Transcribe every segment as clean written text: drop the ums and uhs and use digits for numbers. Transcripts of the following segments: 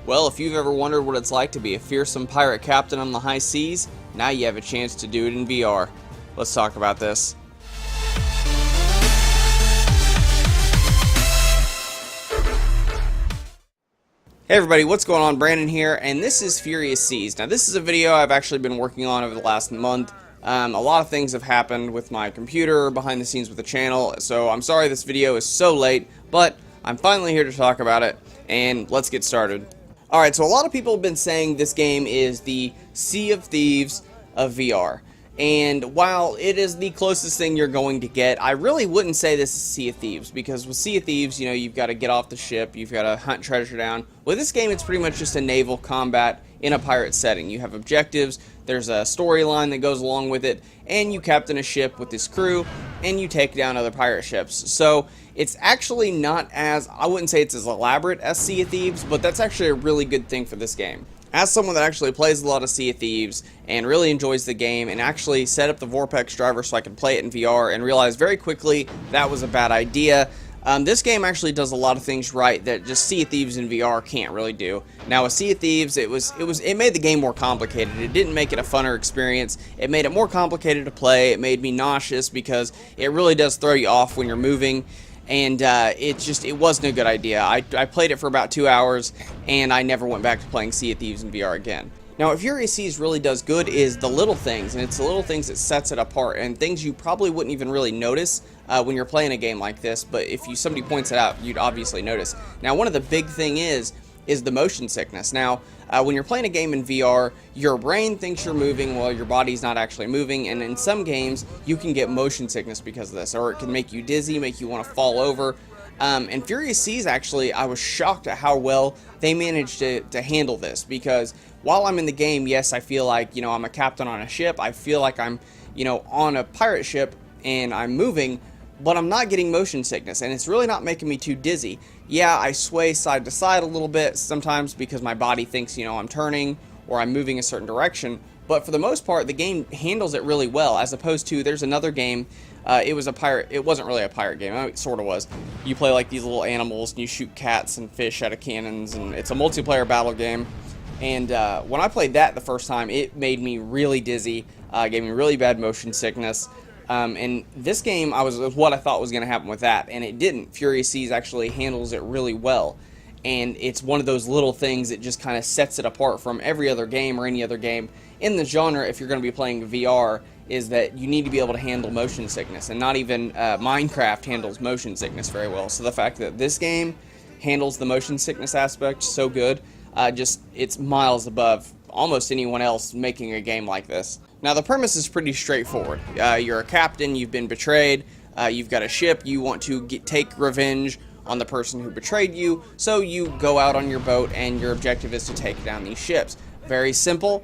Well, if you've ever wondered what it's like to be a fearsome pirate captain on the high seas, now you have a chance to do it in VR. Let's talk about this. Hey everybody, what's going on? Brandon here, and this is Furious Seas. Now this is a video I've actually been working on over the last month. A lot of things have happened with my computer, behind the scenes with the channel, so I'm sorry this video is so late, but I'm finally here to talk about it, and let's get started. Alright, so a lot of people have been saying this game is the Sea of Thieves of VR. And while it is the closest thing you're going to get, I really wouldn't say this is Sea of Thieves, because with Sea of Thieves, you know, you've got to get off the ship, you've got to hunt treasure down. With this game, it's pretty much just a naval combat in a pirate setting. You have objectives, there's a storyline that goes along with it, and you captain a ship with this crew, and you take down other pirate ships. So it's actually not as, I wouldn't say it's as elaborate as Sea of Thieves, but that's actually a really good thing for this game. As someone that actually plays a lot of Sea of Thieves and really enjoys the game and actually set up the Vorpex driver so I can play it in VR and realized very quickly that was a bad idea, this game actually does a lot of things right that just Sea of Thieves in VR can't really do. Now with Sea of Thieves, it made the game more complicated. It didn't make it a funner experience. It made it more complicated to play. It made me nauseous because it really does throw you off when you're moving. And it wasn't a good idea. I played it for about 2 hours, and I never went back to playing Sea of Thieves in VR again. Now, what Furious Seas really does good is the little things, and it's the little things that sets it apart, and things you probably wouldn't even really notice when you're playing a game like this, but if somebody points it out, you'd obviously notice. Now, one of the big thing is the motion sickness. Now, when you're playing a game in VR, your brain thinks you're moving while your body's not actually moving, and in some games, you can get motion sickness because of this, or it can make you dizzy, make you want to fall over. And Furious Seas, actually, I was shocked at how well they managed to handle this, because while I'm in the game, yes, I feel like, you know, I'm a captain on a ship, I feel like I'm, you know, on a pirate ship, and I'm moving, but I'm not getting motion sickness, and it's really not making me too dizzy. Yeah, I sway side to side a little bit sometimes because my body thinks, you know, I'm turning or I'm moving a certain direction, but for the most part, the game handles it really well, as opposed to, there's another game, it wasn't really a pirate game, it sort of was. You play like these little animals, and you shoot cats and fish out of cannons, and it's a multiplayer battle game, and when I played that the first time, it made me really dizzy, gave me really bad motion sickness. And this game, was what I thought was going to happen with that, and it didn't. Furious Seas actually handles it really well, and it's one of those little things that just kind of sets it apart from every other game or any other game in the genre. If you're going to be playing VR, is that you need to be able to handle motion sickness, and not even Minecraft handles motion sickness very well. So the fact that this game handles the motion sickness aspect so good, it's miles above almost anyone else making a game like this. Now the premise is pretty straightforward. You're a captain, you've been betrayed, you've got a ship, you want to take revenge on the person who betrayed you, so you go out on your boat and your objective is to take down these ships. Very simple,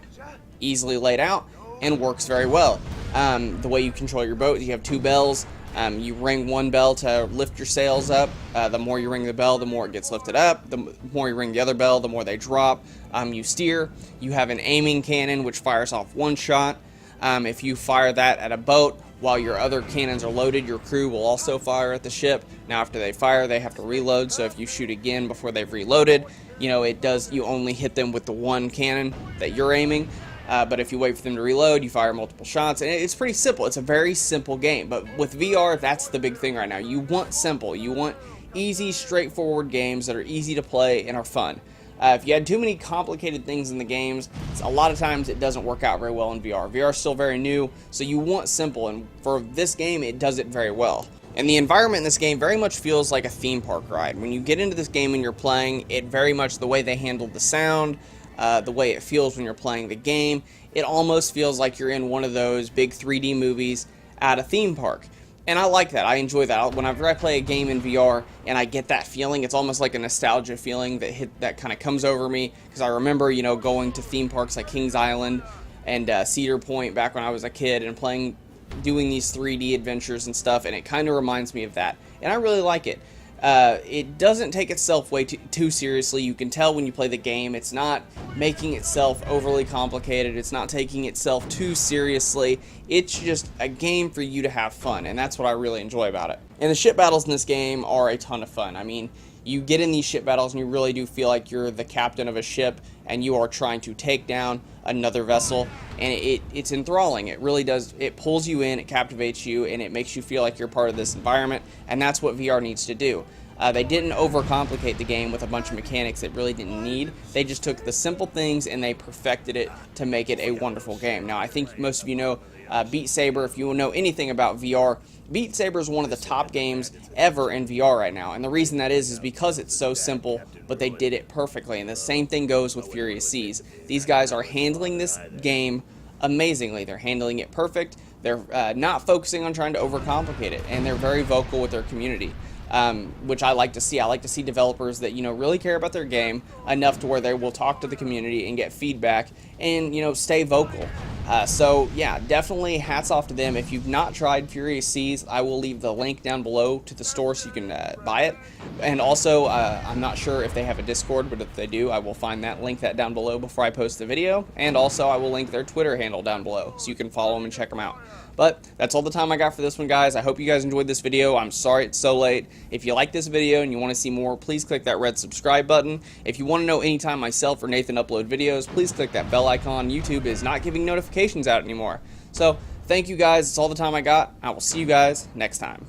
easily laid out, and works very well. The way you control your boat, you have two bells. You ring one bell to lift your sails up. The more you ring the bell, the more it gets lifted up. The more you ring the other bell, the more they drop. You steer. You have an aiming cannon which fires off one shot. If you fire that at a boat while your other cannons are loaded, your crew will also fire at the ship. Now after they fire, they have to reload, so if you shoot again before they've reloaded, you know, you only hit them with the one cannon that you're aiming. But if you wait for them to reload, you fire multiple shots, and it's pretty simple. It's a very simple game, but with VR, that's the big thing right now. You want simple. You want easy, straightforward games that are easy to play and are fun. If you had too many complicated things in the games, a lot of times it doesn't work out very well in VR. VR is still very new, so you want simple, and for this game, it does it very well. And the environment in this game very much feels like a theme park ride. When you get into this game and you're playing, it very much, the way they handle the sound, the way it feels when you're playing the game, it almost feels like you're in one of those big 3D movies at a theme park. And I like that. I enjoy that. Whenever I play a game in VR and I get that feeling, it's almost like a nostalgia feeling that kind of comes over me, because I remember, you know, going to theme parks like Kings Island and Cedar Point back when I was a kid and doing these 3D adventures and stuff, and it kind of reminds me of that. And I really like it. It doesn't take itself way too seriously. You can tell when you play the game. It's not making itself overly complicated. It's not taking itself too seriously. It's just a game for you to have fun, and that's what I really enjoy about it. And the ship battles in this game are a ton of fun. I mean, you get in these ship battles and you really do feel like you're the captain of a ship and you are trying to take down another vessel, and it's enthralling. It really does. It pulls you in, it captivates you, and it makes you feel like you're part of this environment, and that's what VR needs to do. They didn't overcomplicate the game with a bunch of mechanics that really didn't need. They just took the simple things and they perfected it to make it a wonderful game. Now, I think most of you know Beat Saber. If you know anything about VR, Beat Saber is one of the top games ever in VR right now. And the reason that is because it's so simple, but they did it perfectly. And the same thing goes with Furious Seas. These guys are handling this game amazingly. They're handling it perfect. They're not focusing on trying to overcomplicate it, and they're very vocal with their community. Which I like to see. I like to see developers that, really care about their game enough to where they will talk to the community and get feedback and, stay vocal. So, yeah, definitely hats off to them. If you've not tried Furious Seas, I will leave the link down below to the store so you can buy it. And also, I'm not sure if they have a Discord, but if they do, I will find that, link that down below before I post the video. And also, I will link their Twitter handle down below so you can follow them and check them out. But that's all the time I got for this one, guys. I hope you guys enjoyed this video. I'm sorry it's so late. If you like this video and you want to see more, please click that red subscribe button. If you want to know anytime myself or Nathan upload videos, please click that bell icon. YouTube is not giving notifications out anymore. So, thank you guys. That's all the time I got. I will see you guys next time.